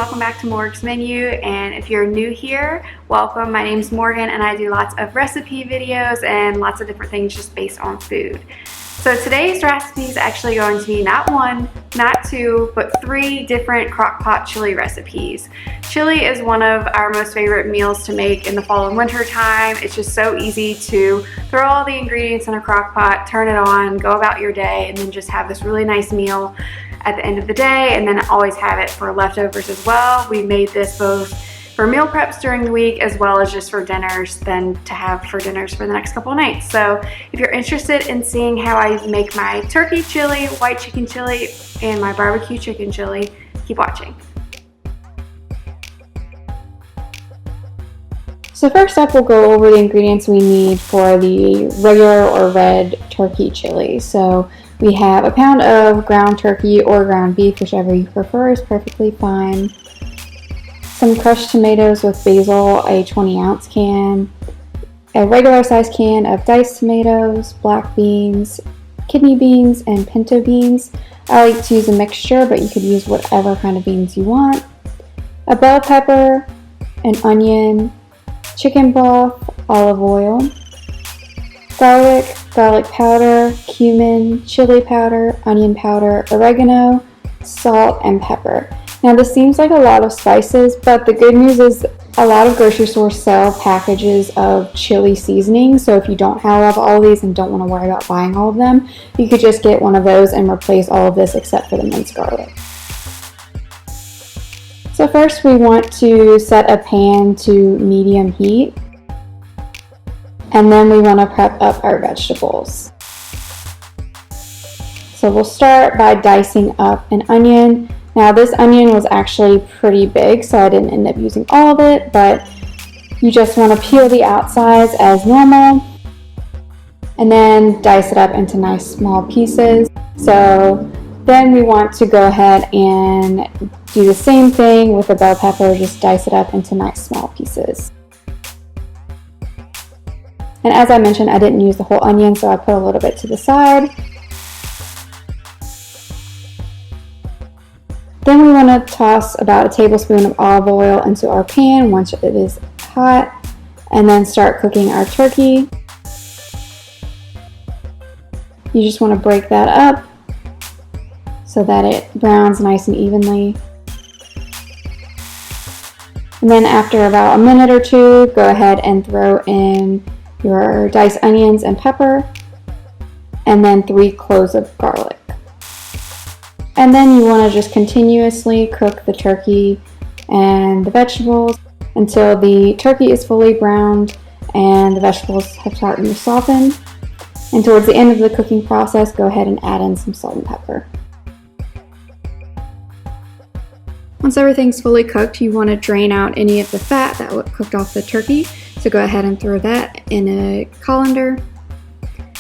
welcome back to Morgs Menu. And if you're new here, welcome. My name's Morgan and I do lots of recipe videos and lots of different things just based on food. So today's recipe is actually going to be not one, not two, but 3 different crockpot chili recipes. Chili is one of our most favorite meals to make in the fall and winter time. It's just so easy to throw all the ingredients in a crockpot, turn it on, go about your day, and then just have this really nice meal at the end of the day, and then always have it for leftovers as well. We made this both for meal preps during the week as well as just for dinners, then to have for dinners for the next couple of nights. So if you're interested in seeing how I make my turkey chili, white chicken chili, and my barbecue chicken chili, keep watching. So first up, we'll go over the ingredients we need for the regular or red turkey chili. So we have a pound of ground turkey or ground beef, whichever you prefer is perfectly fine. Some crushed tomatoes with basil, a 20-ounce can. A regular size can of diced tomatoes, black beans, kidney beans, and pinto beans. I like to use a mixture, but you could use whatever kind of beans you want. A bell pepper, an onion, chicken broth, olive oil, garlic, garlic powder, cumin, chili powder, onion powder, oregano, salt, and pepper. Now this seems like a lot of spices, but the good news is a lot of grocery stores sell packages of chili seasoning. So if you don't have all of these and don't want to worry about buying all of them, you could just get one of those and replace all of this except for the minced garlic. So first we want to set a pan to medium heat. And then we want to prep up our vegetables. So we'll start by dicing up an onion. Now this onion was actually pretty big, so I didn't end up using all of it, but you just want to peel the outsides as normal and then dice it up into nice small pieces. So then we want to go ahead and do the same thing with the bell pepper, just dice it up into nice small pieces. And as I mentioned, I didn't use the whole onion, so I put a little bit to the side. Then we want to toss about a tablespoon of olive oil into our pan once it is hot, and then start cooking our turkey. You just want to break that up so that it browns nice and evenly. And then after about a minute or two, go ahead and throw in your diced onions and pepper, and then 3 cloves of garlic. And then you want to just continuously cook the turkey and the vegetables until the turkey is fully browned and the vegetables have started to soften. And towards the end of the cooking process, go ahead and add in some salt and pepper. Once everything's fully cooked, you want to drain out any of the fat that cooked off the turkey. So go ahead and throw that in a colander.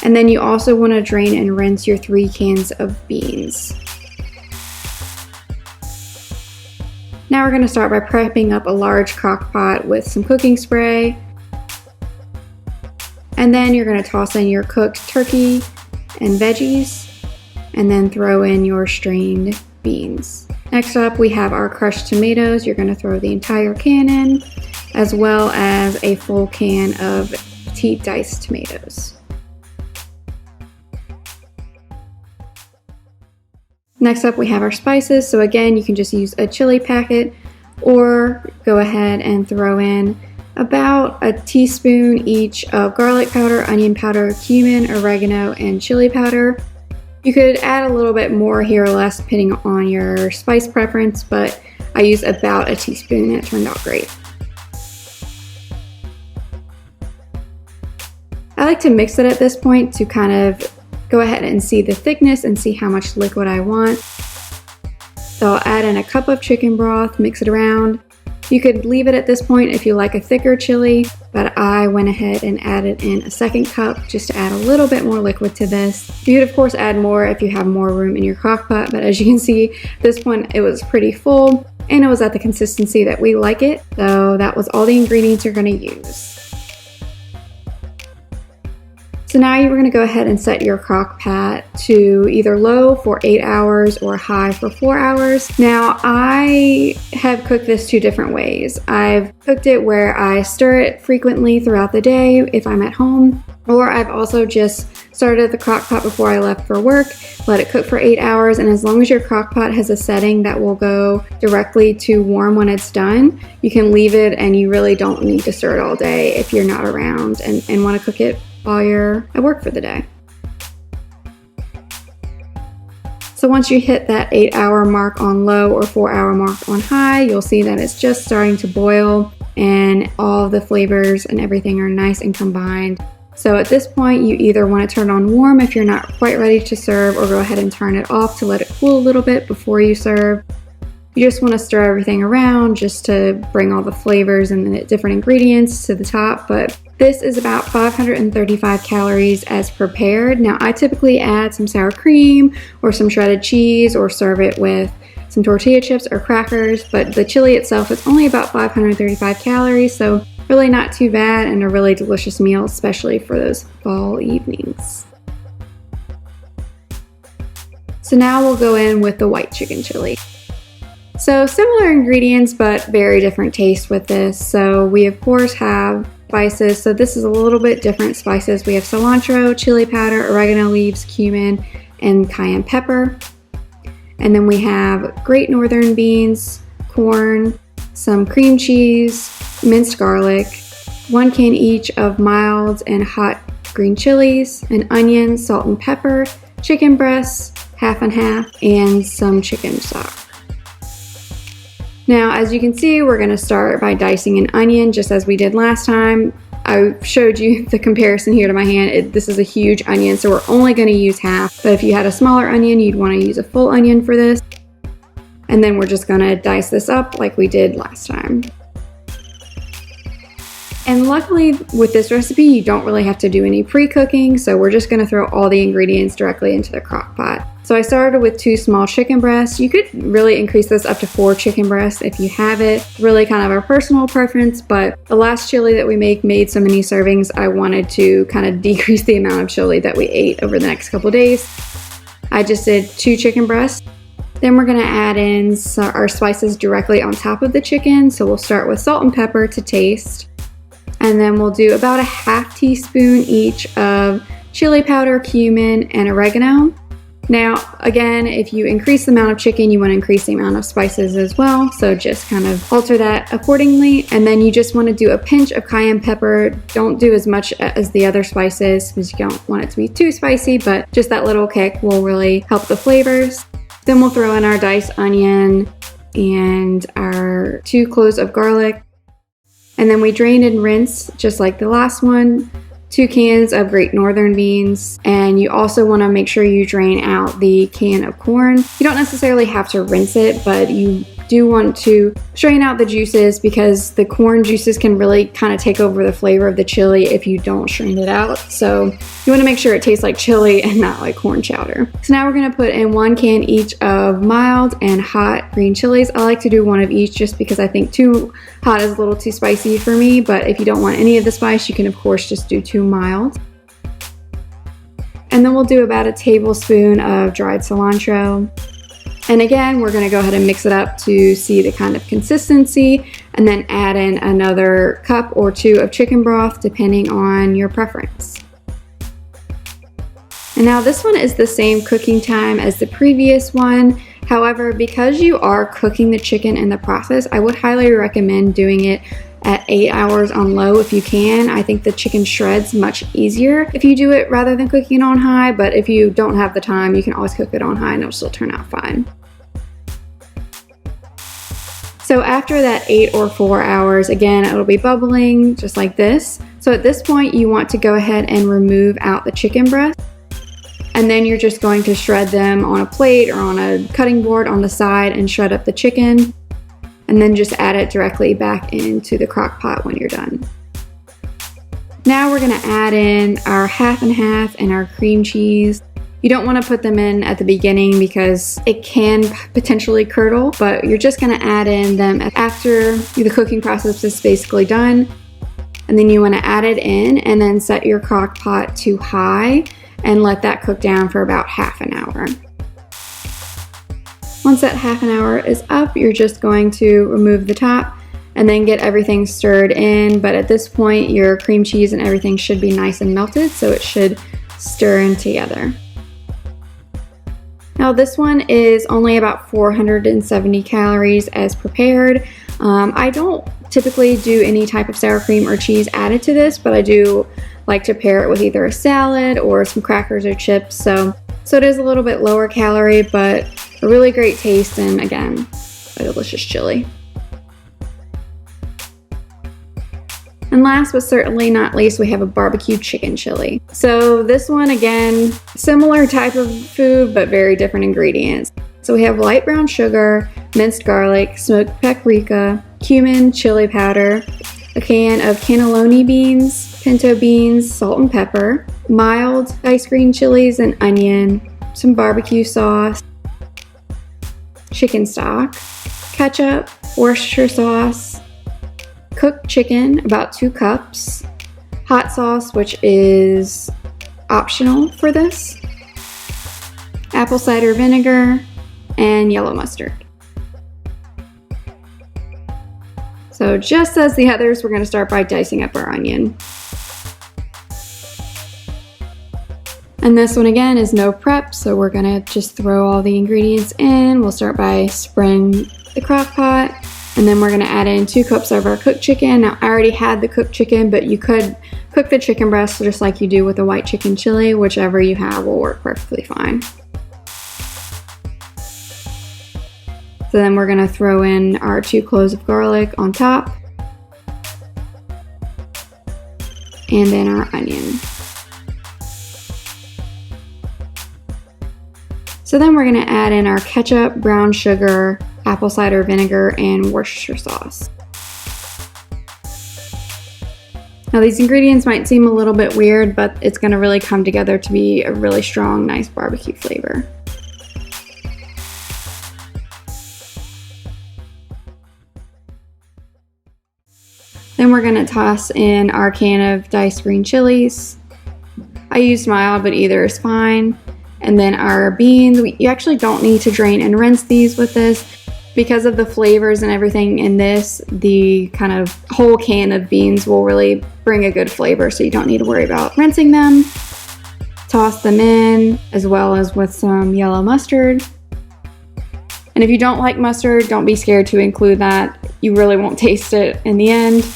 And then you also want to drain and rinse your 3 cans of beans. Now we're going to start by prepping up a large crock pot with some cooking spray. And then you're going to toss in your cooked turkey and veggies, and then throw in your strained beans. Next up, we have our crushed tomatoes. You're going to throw the entire can in, as well as a full can of petite diced tomatoes. Next up, we have our spices. So again, you can just use a chili packet or go ahead and throw in about a teaspoon each of garlic powder, onion powder, cumin, oregano, and chili powder. You could add a little bit more here or less depending on your spice preference, but I used about a teaspoon and it turned out great. I like to mix it at this point to kind of go ahead and see the thickness and see how much liquid I want. So I'll add in a cup of chicken broth, mix it around. You could leave it at this point if you like a thicker chili, but I went ahead and added in a 2nd cup just to add a little bit more liquid to this. You could of course add more if you have more room in your crock pot, but as you can see, at this point it was pretty full and it was at the consistency that we like it. So that was all the ingredients you're going to use. So now you're going to go ahead and set your crock pot to either low for 8 hours or high for 4 hours. Now I have cooked this 2 different ways. I've cooked it where I stir it frequently throughout the day if I'm at home, or I've also just started the crock pot before I left for work, let it cook for 8 hours, and as long as your crock pot has a setting that will go directly to warm when it's done, you can leave it and you really don't need to stir it all day if you're not around and want to cook it while you're at work for the day. So once you hit that 8-hour mark on low or 4-hour mark on high, you'll see that it's just starting to boil and all of the flavors and everything are nice and combined. So at this point, you either want to turn it on warm if you're not quite ready to serve, or go ahead and turn it off to let it cool a little bit before you serve. You just want to stir everything around just to bring all the flavors and the different ingredients to the top. But this is about 535 calories as prepared. Now I typically add some sour cream or some shredded cheese or serve it with some tortilla chips or crackers, but the chili itself is only about 535 calories, so really not too bad and a really delicious meal, especially for those fall evenings. So now we'll go in with the white chicken chili. So similar ingredients, but very different taste with this. So we of course have spices. So this is a little bit different spices. We have cilantro, chili powder, oregano leaves, cumin, and cayenne pepper. And then we have great northern beans, corn, some cream cheese, minced garlic, 1 can each of mild and hot green chilies, an onion, salt and pepper, chicken breasts, half and half, and some chicken stock. Now, as you can see, we're going to start by dicing an onion just as we did last time. I showed you the comparison here to my hand. This is a huge onion, so we're only going to use half. But if you had a smaller onion, you'd want to use a full onion for this. And then we're just going to dice this up like we did last time. And luckily with this recipe, you don't really have to do any pre-cooking, so we're just going to throw all the ingredients directly into the crock pot. So I started with 2 small chicken breasts. You could really increase this up to 4 chicken breasts if you have it. Really kind of a personal preference, but the last chili that we made so many servings, I wanted to kind of decrease the amount of chili that we ate over the next couple days. I just did 2 chicken breasts. Then we're going to add in our spices directly on top of the chicken. So we'll start with salt and pepper to taste. And then we'll do about a half teaspoon each of chili powder, cumin, and oregano. Now, again, if you increase the amount of chicken, you want to increase the amount of spices as well. So just kind of alter that accordingly. And then you just want to do a pinch of cayenne pepper. Don't do as much as the other spices because you don't want it to be too spicy, but just that little kick will really help the flavors. Then we'll throw in our diced onion and our 2 cloves of garlic. And then we drain and rinse just like the last one. 2 cans of great northern beans, and you also want to make sure you drain out the can of corn. You don't necessarily have to rinse it, but you do want to strain out the juices because the corn juices can really kind of take over the flavor of the chili if you don't strain it out. So you want to make sure it tastes like chili and not like corn chowder. So now we're going to put in 1 can each of mild and hot green chilies. I like to do 1 of each just because I think too hot is a little too spicy for me, but if you don't want any of the spice, you can of course just do 2 mild. And then we'll do about a tablespoon of dried cilantro. And again, we're going to go ahead and mix it up to see the kind of consistency, and then add in another cup or 2 of chicken broth depending on your preference. And now this one is the same cooking time as the previous one. However, because you are cooking the chicken in the process, I would highly recommend doing it at 8 hours on low if you can. I think the chicken shreds much easier if you do it rather than cooking it on high, but if you don't have the time, you can always cook it on high and it'll still turn out fine. So after that 8 or 4 hours, again, it'll be bubbling just like this. So at this point, you want to go ahead and remove out the chicken breast. And then you're just going to shred them on a plate or on a cutting board on the side and shred up the chicken. And then just add it directly back into the crock pot when you're done. Now we're going to add in our half and half and our cream cheese. You don't want to put them in at the beginning because it can potentially curdle, but you're just going to add in them after the cooking process is basically done. and then you want to add it in and then set your crock pot to high and let that cook down for about half an hour. Once that half an hour is up, you're just going to remove the top and then get everything stirred in. But at this point, your cream cheese and everything should be nice and melted, so it should stir in together. Now this one is only about 470 calories as prepared. I don't typically do any type of sour cream or cheese added to this, but I do like to pair it with either a salad or some crackers or chips. So it is a little bit lower calorie, but a really great taste, and again, a delicious chili. And last but certainly not least, we have a barbecue chicken chili. So this one, again, similar type of food, but very different ingredients. So we have light brown sugar, minced garlic, smoked paprika, cumin, chili powder, a can of cannelloni beans, pinto beans, salt and pepper, mild diced green chilies and onion, some barbecue sauce, chicken stock, ketchup, Worcestershire sauce, cooked chicken, about 2 cups, hot sauce, which is optional for this, apple cider vinegar, and yellow mustard. So just as the others, we're going to start by dicing up our onion. And this one again is no prep, so we're going to just throw all the ingredients in. We'll start by spreading the crock pot. And then we're going to add in 2 cups of our cooked chicken. Now I already had the cooked chicken, but you could cook the chicken breast just like you do with a white chicken chili. Whichever you have will work perfectly fine. So then we're going to throw in our 2 cloves of garlic on top. And then our onion. So then we're going to add in our ketchup, brown sugar, apple cider vinegar, and Worcestershire sauce. Now these ingredients might seem a little bit weird, but it's going to really come together to be a really strong, nice barbecue flavor. Then we're going to toss in our can of diced green chilies. I used mild, but either is fine. And then our beans. You actually don't need to drain and rinse these with this. Because of the flavors and everything in this, the kind of whole can of beans will really bring a good flavor, so you don't need to worry about rinsing them. Toss them in, as well as with some yellow mustard. And if you don't like mustard, don't be scared to include that. You really won't taste it in the end.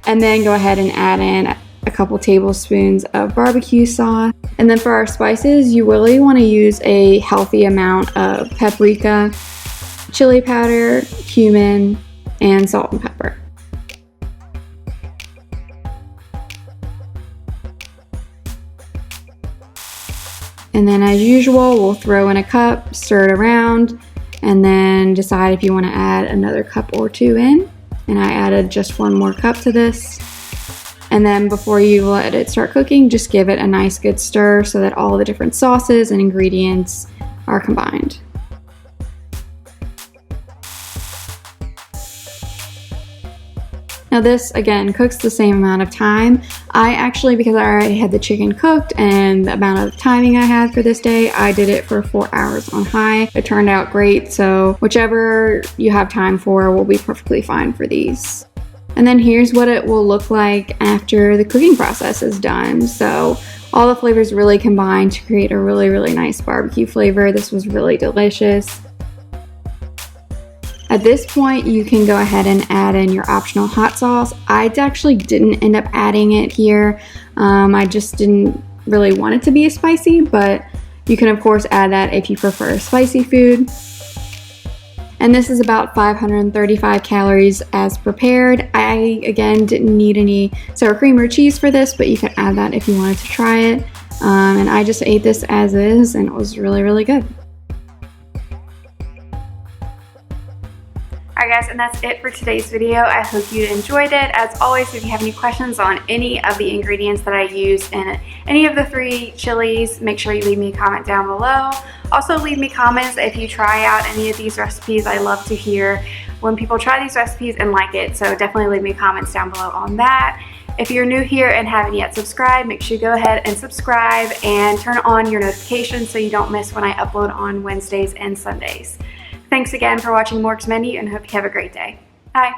And then go ahead and add in a couple tablespoons of barbecue sauce. And then for our spices, you really want to use a healthy amount of paprika, chili powder, cumin, and salt and pepper. And then as usual, we'll throw in a cup, stir it around, and then decide if you want to add another cup or 2 in. And I added just 1 more cup to this. And then before you let it start cooking, just give it a nice good stir so that all the different sauces and ingredients are combined. Now this, again, cooks the same amount of time. I actually, because I already had the chicken cooked and the amount of timing I had for this day, I did it for 4 hours on high. It turned out great, so whichever you have time for will be perfectly fine for these. And then here's what it will look like after the cooking process is done. So all the flavors really combined to create a really, really nice barbecue flavor. This was really delicious. At this point, you can go ahead and add in your optional hot sauce. I actually didn't end up adding it here. I just didn't really want it to be spicy, but you can of course add that if you prefer spicy food. And this is about 535 calories as prepared. I, again, didn't need any sour cream or cheese for this, but you can add that if you wanted to try it. And I just ate this as is, and it was really, really good. Alright guys, and that's it for today's video. I hope you enjoyed it. As always, if you have any questions on any of the ingredients that I used in any of the 3 chilies, make sure you leave me a comment down below. Also, leave me comments if you try out any of these recipes. I love to hear when people try these recipes and like it, so definitely leave me comments down below on that. If you're new here and haven't yet subscribed, make sure you go ahead and subscribe and turn on your notifications so you don't miss when I upload on Wednesdays and Sundays. Thanks again for watching Morgs Menu and hope you have a great day. Bye.